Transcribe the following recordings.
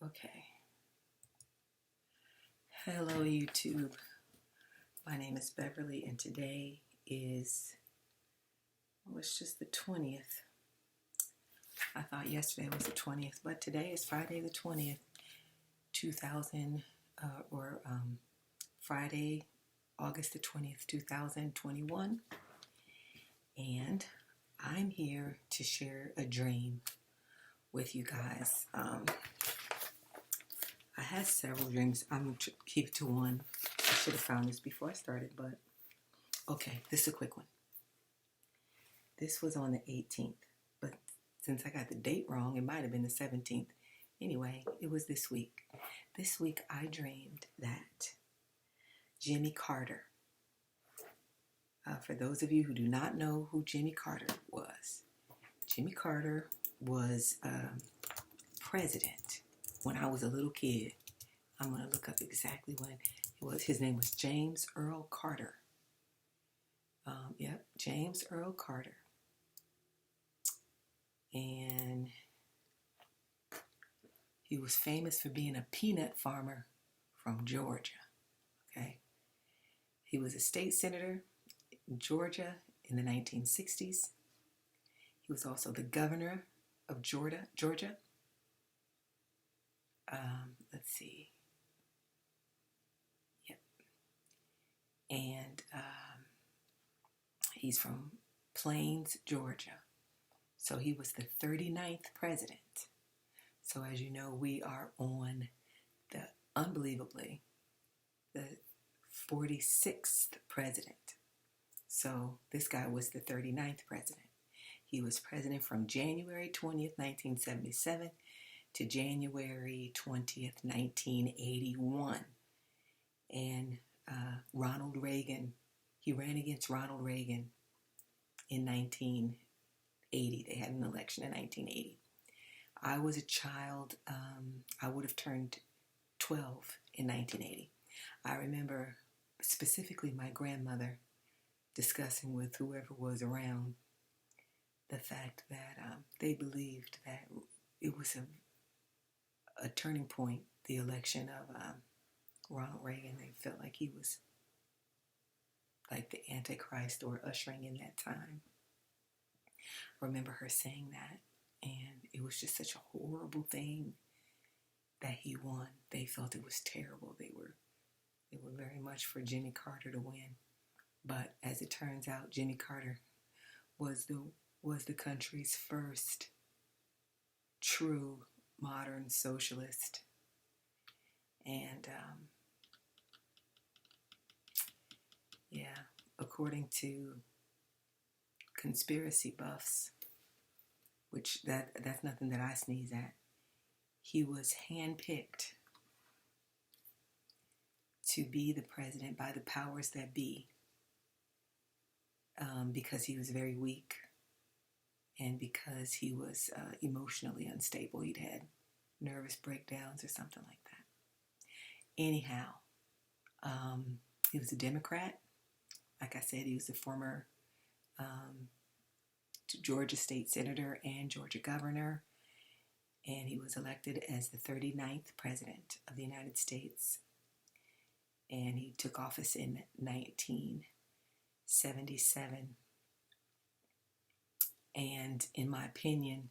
Okay. Hello, YouTube. My name is Beverly, and today is, it's just the 20th. I thought yesterday was the 20th, but today is Friday the 20th, 2000, Friday, August the 20th, 2021. And I'm here to share a dream with you guys. I had several dreams. I'm going to keep it to one. I should have found this before I started, but okay, this is a quick one. This was on the 18th, but since I got the date wrong, it might have been the 17th. Anyway, it was this week. This week I dreamed that Jimmy Carter, for those of you who do not know who Jimmy Carter was president when I was a little kid. I'm going to look up exactly when it was. His name was James Earl Cater. James Earl Cater. And he was famous for being a peanut farmer from Georgia. Okay. He was a state senator in Georgia in the 1960s. He was also the governor of Georgia. Let's see. Yep. And he's from Plains, Georgia. So he was the 39th president. So as you know, we are on unbelievably, the 46th president. So this guy was the 39th president. He was president from January 20th, 1977 to January 20th, 1981. And Ronald Reagan, he ran against Ronald Reagan in 1980. They had an election in 1980. I was a child. I would have turned 12 in 1980. I remember specifically my grandmother discussing with whoever was around the fact that they believed that it was a turning point, the election of Ronald Reagan. They felt like he was like the Antichrist or ushering in that time. I remember her saying that, and it was just such a horrible thing that he won. They felt it was terrible. They were very much for Jimmy Carter to win. But as it turns out, Jimmy Carter was the country's first true modern socialist. And according to conspiracy buffs, which that's nothing that I sneeze at, he was handpicked to be the president by the powers that be, because he was very weak and because he was emotionally unstable. He'd had nervous breakdowns or something like that. Anyhow, he was a Democrat. Like I said, he was the former Georgia state senator and Georgia governor, and he was elected as the 39th president of the United States, and he took office in 1977. And in my opinion,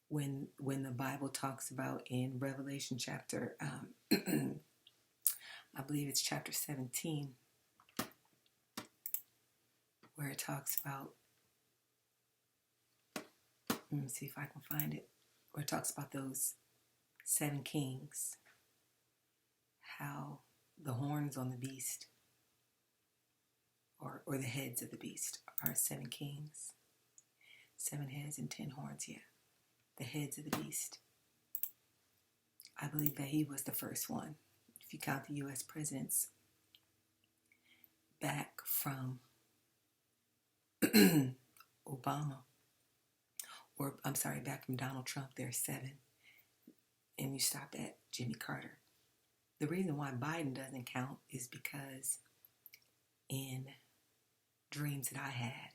when the Bible talks about in Revelation chapter, I believe it's chapter 17, where it talks about, let me see if I can find it, where it talks about those 7 kings, how the horns on the beast, or the heads of the beast, are 7 kings. 7 heads and 10 horns, the heads of the beast. I believe that he was the first one, if you count the U.S. presidents back from Obama, back from Donald Trump. There's 7, and you stopped at Jimmy Carter. The reason why Biden doesn't count is because in dreams that I had,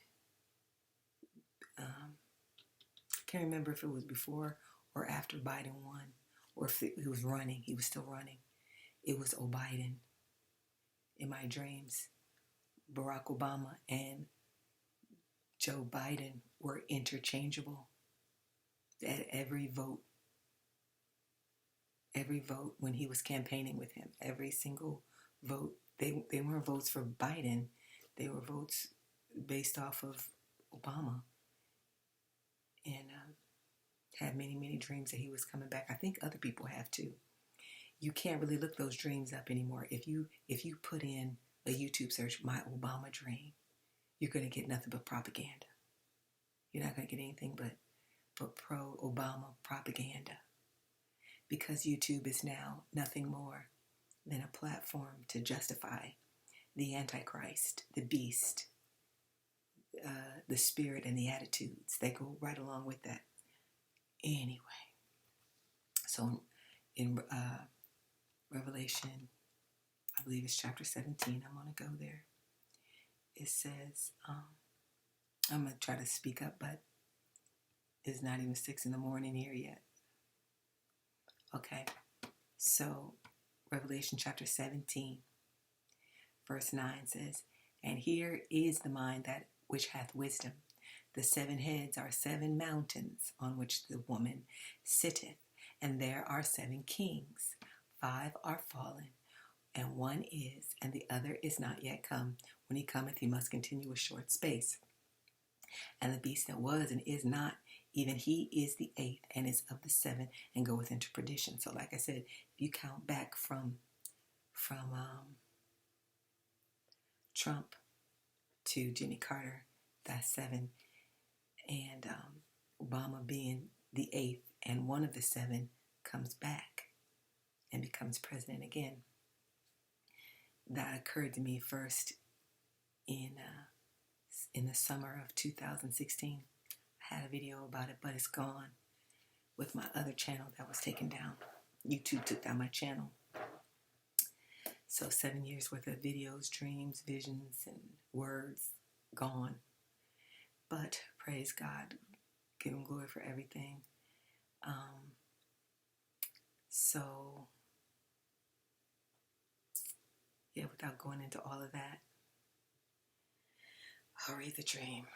I can't remember if it was before or after Biden won, or if he was running, he was still running. It was Biden. In my dreams, Barack Obama and Joe Biden were interchangeable. At every vote when he was campaigning with him, every single vote, they weren't votes for Biden, they were votes based off of Obama. And had many, many dreams that he was coming back. I think other people have too. You can't really look those dreams up anymore. If you put in a YouTube search, my Obama dream, you're going to get nothing but propaganda. You're not going to get anything but pro-Obama propaganda, because YouTube is now nothing more than a platform to justify the Antichrist, the beast, the spirit, and the attitudes that go right along with that. Anyway, so in Revelation, I believe it's chapter 17, I'm going to go there. It says, I'm going to try to speak up, but it's not even 6 in the morning here yet. Okay, so Revelation chapter 17, verse 9 says, "And here is the mind that which hath wisdom. The 7 heads are 7 mountains on which the woman sitteth, and there are 7 kings. 5 are fallen, and 1 is, and the other is not yet come. When he cometh, he must continue a short space. And the beast that was and is not, even he is the 8th, and is of the 7, and goeth into perdition." So like I said, if you count back from Trump to Jimmy Carter, that's 7, and Obama being the 8th, and one of the 7 comes back and becomes president again. That occurred to me first in the summer of 2016. I had a video about it, but it's gone with my other channel that was taken down. YouTube took down my channel. So 7 years worth of videos, dreams, visions, and words gone. But praise God, give him glory for everything. So yeah, without going into all of that, I'll read the dream.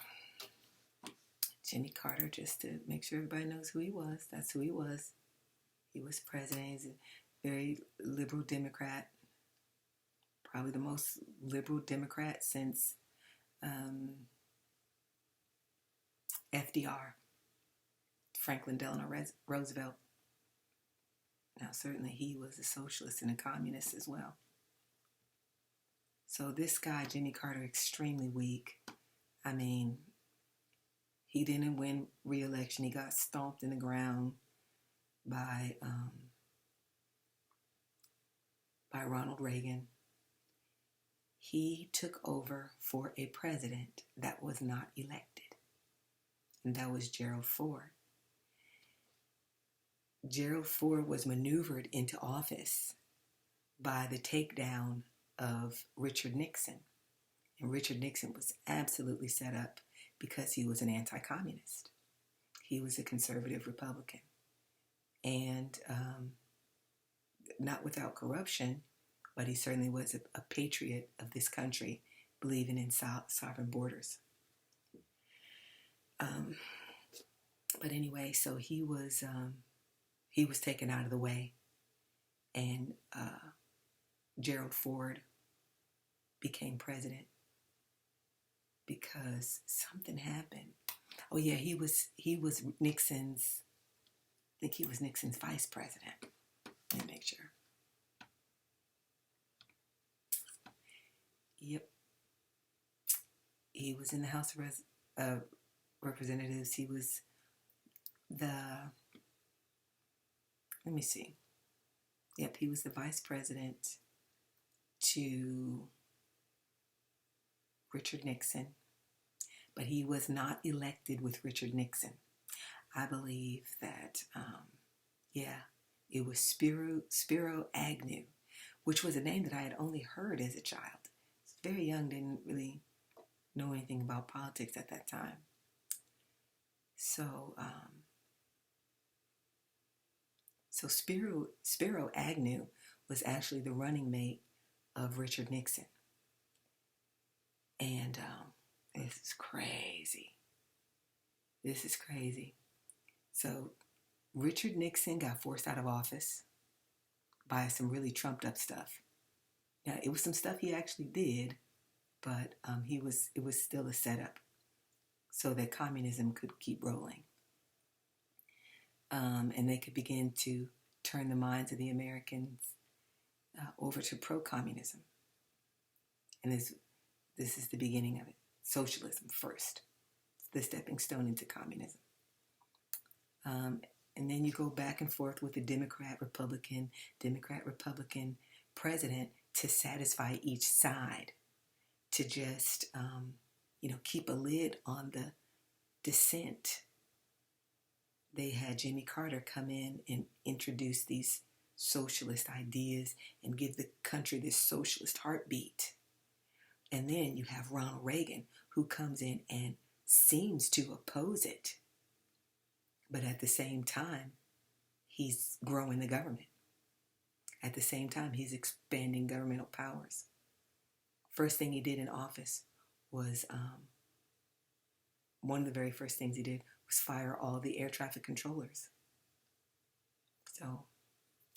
Jimmy Carter, just to make sure everybody knows who he was. That's who he was. He was president. He's a very liberal Democrat. Probably the most liberal Democrat since FDR, Franklin Delano Roosevelt. Now, certainly he was a socialist and a communist as well. So this guy, Jimmy Carter, extremely weak. I mean, he didn't win re-election. He got stomped in the ground by Ronald Reagan. He took over for a president that was not elected, and that was Gerald Ford. Gerald Ford was maneuvered into office by the takedown of Richard Nixon. And Richard Nixon was absolutely set up because he was an anti-communist. He was a conservative Republican. And not without corruption, but he certainly was a patriot of this country, believing in sovereign borders. But anyway, so he was taken out of the way, and Gerald Ford became president because something happened. Oh yeah, he was Nixon's, I think he was Nixon's vice president. Let me make sure. Yep. He was in the House of Representatives. He was let me see. Yep, he was the vice president to Richard Nixon, but he was not elected with Richard Nixon. I believe that, it was Spiro Agnew, which was a name that I had only heard as a child. I was very young, didn't really know anything about politics at that time. So So Spiro Agnew was actually the running mate of Richard Nixon. And this is crazy. This is crazy. So Richard Nixon got forced out of office by some really trumped up stuff. Now, it was some stuff he actually did, but it was still a setup so that communism could keep rolling. And they could begin to turn the minds of the Americans over to pro-communism. And this is the beginning of it. Socialism first. It's the stepping stone into communism. And then you go back and forth with the Democrat-Republican president to satisfy each side, to just, keep a lid on the dissent. They had Jimmy Carter come in and introduce these socialist ideas and give the country this socialist heartbeat. And then you have Ronald Reagan, who comes in and seems to oppose it. But at the same time, he's growing the government. At the same time, he's expanding governmental powers. First thing he did in office was, one of the very first things he did was fire all the air traffic controllers. So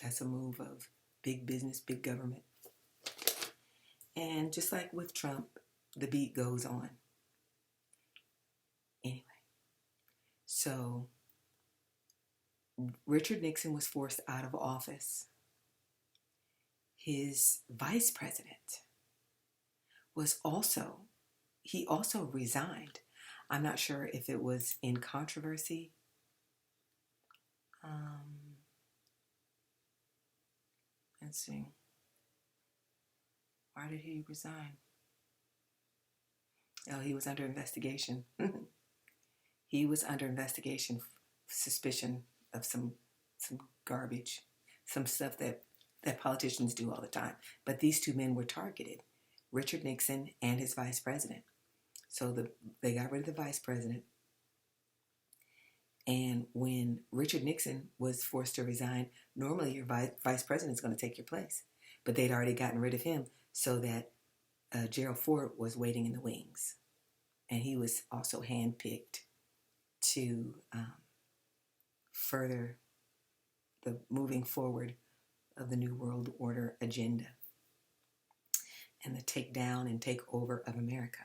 that's a move of big business, big government. And just like with Trump, the beat goes on. Anyway, so Richard Nixon was forced out of office. His vice president he also resigned. I'm not sure if it was in controversy. Let's see. Why did he resign? Oh, he was under investigation. He was under investigation, suspicion of some garbage, some stuff that politicians do all the time. But these two men were targeted, Richard Nixon and his vice president. So they got rid of the vice president. And when Richard Nixon was forced to resign, normally your vice president is going to take your place. But they'd already gotten rid of him so that Gerald Ford was waiting in the wings. And he was also handpicked to further the moving forward of the New World Order agenda and the takedown and takeover of America.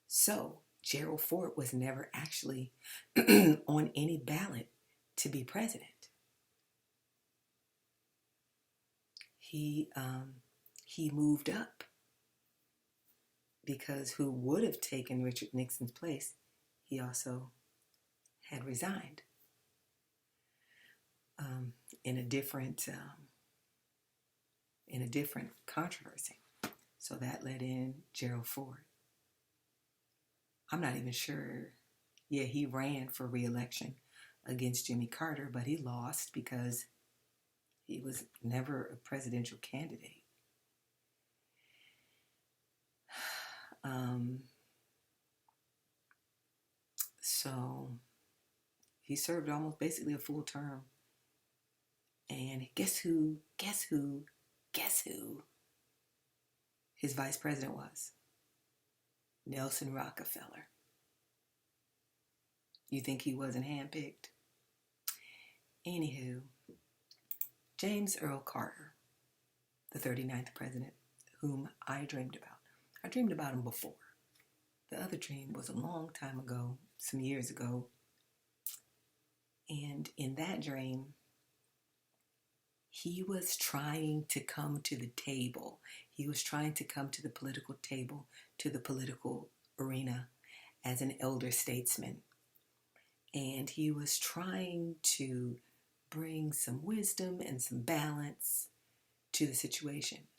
So Gerald Ford was never actually on any ballot to be president. He moved up because who would have taken Richard Nixon's place, he also had resigned in a different controversy. So that led in Gerald Ford. I'm not even sure. Yeah, he ran for re-election against Jimmy Carter, but he lost because he was never a presidential candidate. So he served almost basically a full term. And guess who his vice president was? Nelson Rockefeller. You think he wasn't handpicked? Anywho, James Earl Cater, the 39th president, whom I dreamed about. I dreamed about him before. The other dream was a long time ago, some years ago. And in that dream, he was trying to come to the table. He was trying to come to the political table, to the political arena as an elder statesman. And he was trying to bring some wisdom and some balance to the situation.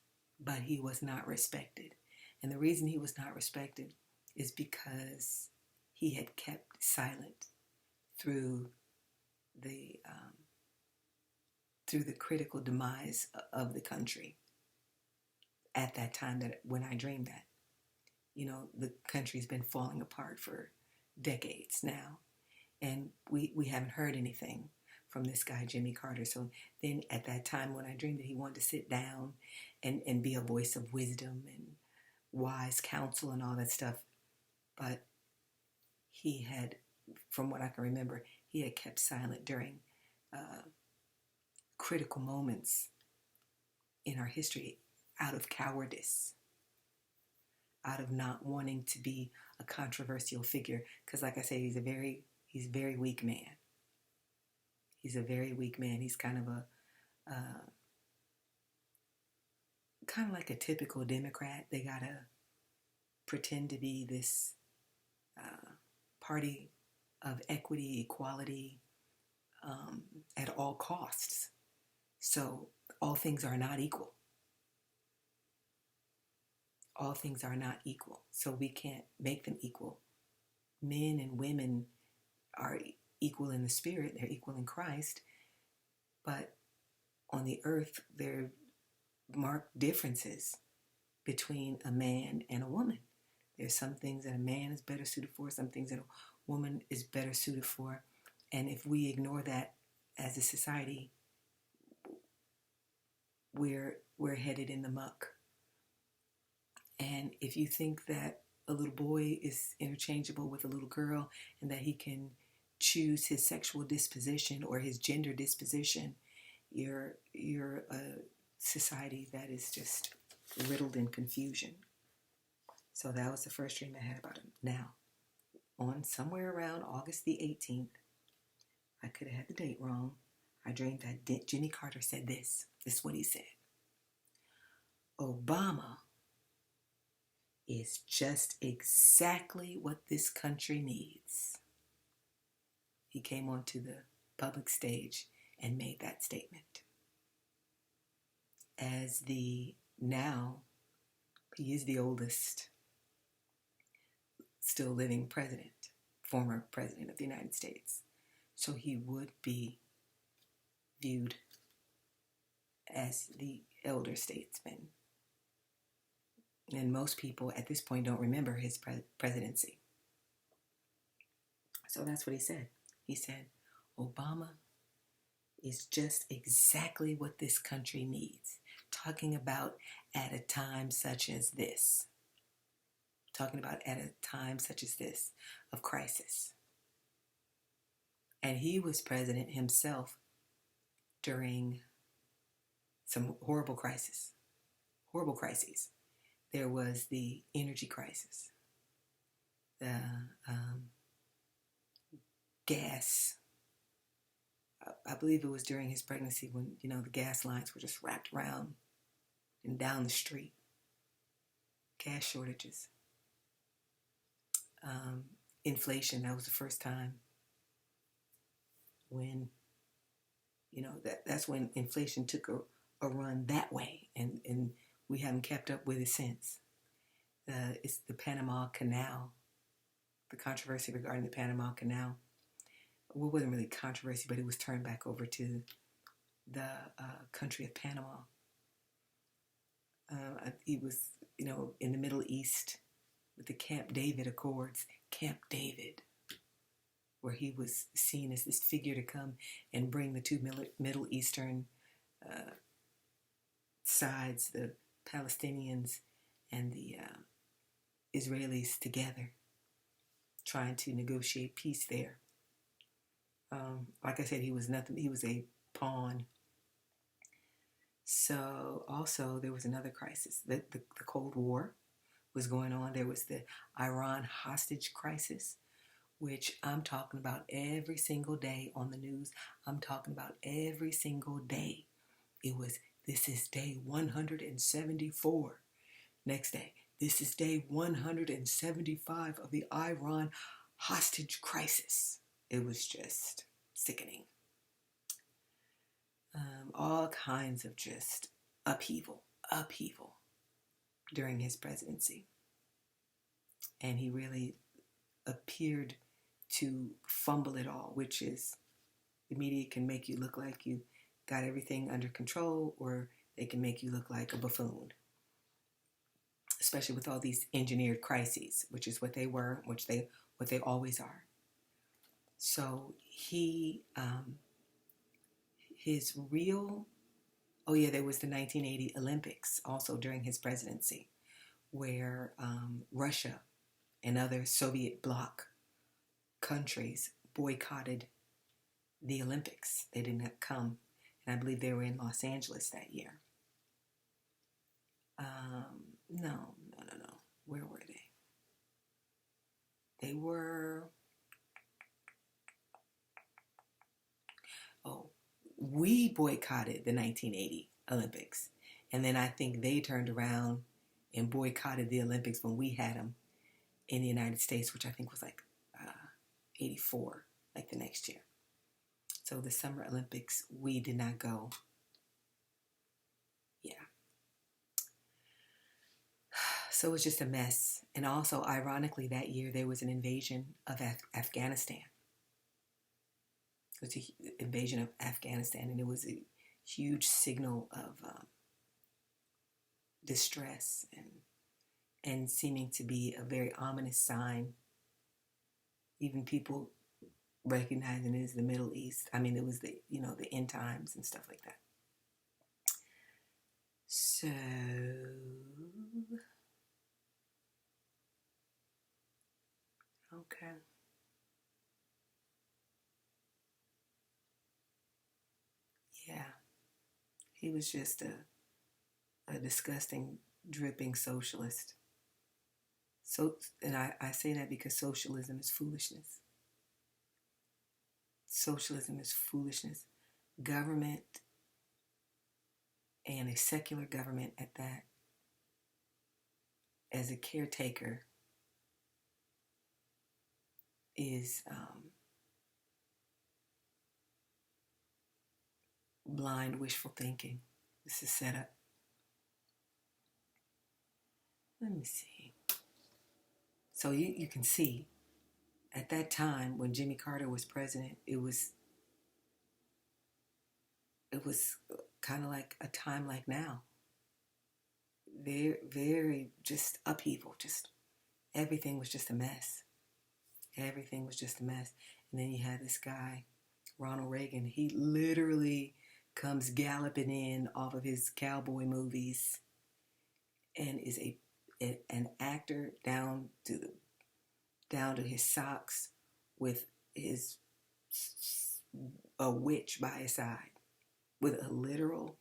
But he was not respected. And the reason he was not respected is because he had kept silent through the critical demise of the country at that time, that when I dreamed that. You know, the country's been falling apart for decades now, and we haven't heard anything. from this guy, Jimmy Carter. So then at that time when I dreamed that he wanted to sit down and be a voice of wisdom and wise counsel and all that stuff, but he had, from what I can remember, he had kept silent during critical moments in our history out of cowardice, out of not wanting to be a controversial figure. Because like I say, he's a very weak man. He's a very weak man. He's kind of like a typical Democrat. They gotta pretend to be this party of equity, equality, at all costs. So all things are not equal. All things are not equal. So we can't make them equal. Men and women are equal in the spirit. They're equal in Christ. But on the earth, there are marked differences between a man and a woman. There's some things that a man is better suited for, some things that a woman is better suited for. And if we ignore that as a society, we're headed in the muck. And if you think that a little boy is interchangeable with a little girl and that he can choose his sexual disposition or his gender disposition, you're a society that is just riddled in confusion. So that was the first dream I had about him. Now, on somewhere around August the 18th, I could have had the date wrong, I dreamed that Jimmy Carter said this. This is what he said. Obama is just exactly what this country needs. He came onto the public stage and made that statement. As now, he is the oldest still living president, former president of the United States. So he would be viewed as the elder statesman. And most people at this point don't remember his presidency. So that's what he said. He said, Obama is just exactly what this country needs. Talking about at a time such as this. Talking about at a time such as this of crisis. And he was president himself during some horrible crises. Horrible crises. There was the energy crisis, the gas. I believe it was during his pregnancy when, the gas lines were just wrapped around and down the street. Gas shortages. Inflation, that was the first time when, that's when inflation took a run that way. And we haven't kept up with it since. It's the Panama Canal, the controversy regarding the Panama Canal. Well, it wasn't really controversy, but it was turned back over to the country of Panama. He was, in the Middle East with the Camp David Accords. Camp David, where he was seen as this figure to come and bring the two Middle Eastern sides, the Palestinians and the Israelis together, trying to negotiate peace there. Like I said, he was nothing. He was a pawn. So also there was another crisis. The Cold War was going on. There was the Iran hostage crisis, which I'm talking about every single day on the news. I'm talking about every single day. This is day 174. Next day, this is day 175 of the Iran hostage crisis. It was just sickening. All kinds of just upheaval during his presidency. And he really appeared to fumble it all, which is the media can make you look like you got everything under control, or they can make you look like a buffoon. Especially with all these engineered crises, which is what they were, what they always are. So he his real, oh yeah, there was the 1980 Olympics also during his presidency, where Russia and other Soviet bloc countries boycotted the Olympics. They did not come, and I believe they were in Los Angeles that year. No. Where were they? They were, we boycotted the 1980 Olympics. And then I think they turned around and boycotted the Olympics when we had them in the United States, which I think was like 84, like the next year. So the Summer Olympics, we did not go. Yeah. So it was just a mess. And also, ironically, that year there was an invasion of Afghanistan. It was an invasion of Afghanistan, and it was a huge signal of distress and seeming to be a very ominous sign. Even people recognizing it as the Middle East. I mean, it was the end times and stuff like that. So okay. Yeah. He was just a disgusting, dripping socialist. So, and I say that because socialism is foolishness. Socialism is foolishness. Government, and a secular government at that, as a caretaker, is blind wishful thinking. This is set up. Let me see. So you can see, at that time when Jimmy Carter was president, it was kind of like a time like now. Very, very just upheaval. Just everything was just a mess. Everything was just a mess. And then you had this guy, Ronald Reagan. He literally comes galloping in off of his cowboy movies and is an actor down to his socks, with a witch by his side, with a literal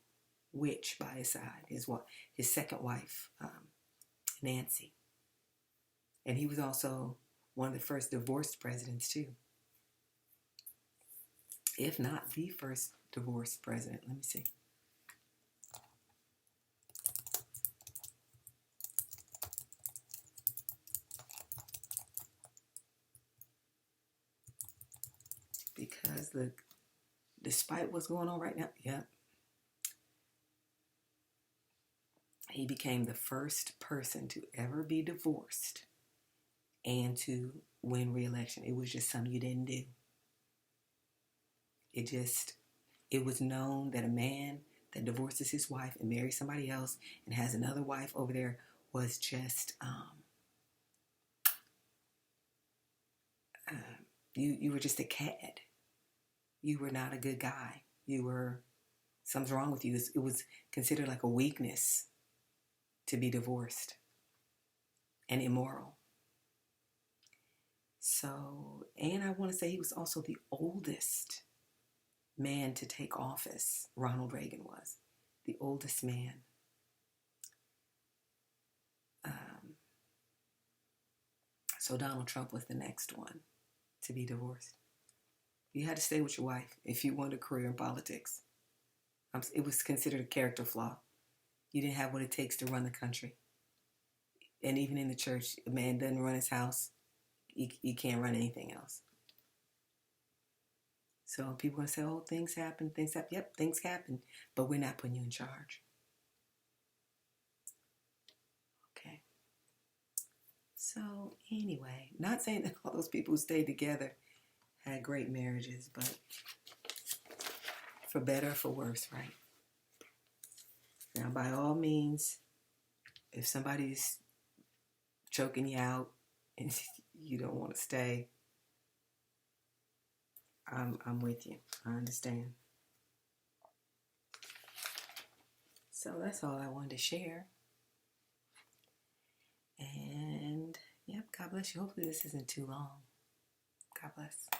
witch by his side. His second wife, Nancy, and he was also one of the first divorced presidents too, if not the first divorced president. Let me see. Because despite what's going on right now, he became the first person to ever be divorced and to win re-election. It was just something you didn't do. It was known that a man that divorces his wife and marries somebody else and has another wife over there was just you were just a cad. You were not a good guy. Something's wrong with you. It was considered like a weakness to be divorced and immoral. So, and I want to say he was also the oldest man to take office. Ronald Reagan was the oldest man. So Donald Trump was the next one to be divorced. You had to stay with your wife if you wanted a career in politics. It was considered a character flaw. You didn't have what it takes to run the country. And even in the church, a man doesn't run his house. You can't run anything else. So people are going to say, oh, things happen. Yep, things happen. But we're not putting you in charge. Okay. So anyway, not saying that all those people who stayed together had great marriages, but for better or for worse, right? Now, by all means, if somebody's choking you out and you don't want to stay, I'm with you. I understand. So that's all I wanted to share. And yep, God bless you. Hopefully this isn't too long. God bless.